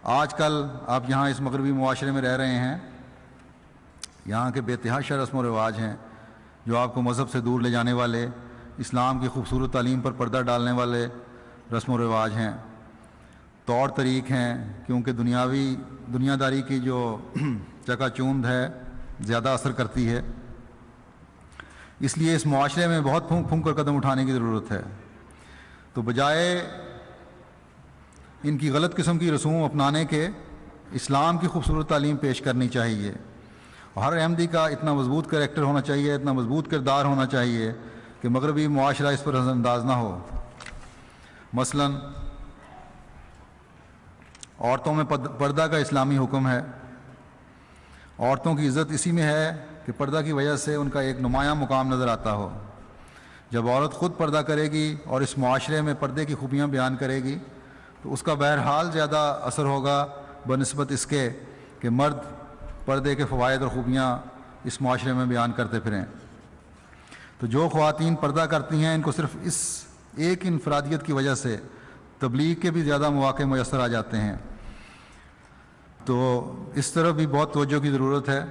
آج کل آپ یہاں اس مغربی معاشرے میں رہ رہے ہیں، یہاں کے بے تحاشا رسم و رواج ہیں جو آپ کو مذہب سے دور لے جانے والے، اسلام کی خوبصورت تعلیم پر پردہ ڈالنے والے رسم و رواج ہیں، طور طریق ہیں، کیونکہ دنیا داری کی جو چکا چوند ہے زیادہ اثر کرتی ہے، اس لیے اس معاشرے میں بہت پھونک پھونک کر قدم اٹھانے کی ضرورت ہے۔ تو بجائے ان کی غلط قسم کی رسوم اپنانے کے اسلام کی خوبصورت تعلیم پیش کرنی چاہیے، اور ہر احمدی کا اتنا مضبوط کریکٹر ہونا چاہیے، اتنا مضبوط کردار ہونا چاہیے کہ مغربی معاشرہ اس پر نظر انداز نہ ہو۔ مثلا عورتوں میں پردہ کا اسلامی حکم ہے، عورتوں کی عزت اسی میں ہے کہ پردہ کی وجہ سے ان کا ایک نمایاں مقام نظر آتا ہو۔ جب عورت خود پردہ کرے گی اور اس معاشرے میں پردے کی خوبیاں بیان کرے گی تو اس کا بہرحال زیادہ اثر ہوگا بنسبت اس کے کہ مرد پردے کے فوائد اور خوبیاں اس معاشرے میں بیان کرتے پھریں۔ تو جو خواتین پردہ کرتی ہیں ان کو صرف اس ایک انفرادیت کی وجہ سے تبلیغ کے بھی زیادہ مواقع میسر آ جاتے ہیں۔ تو اس طرف بھی بہت توجہ کی ضرورت ہے۔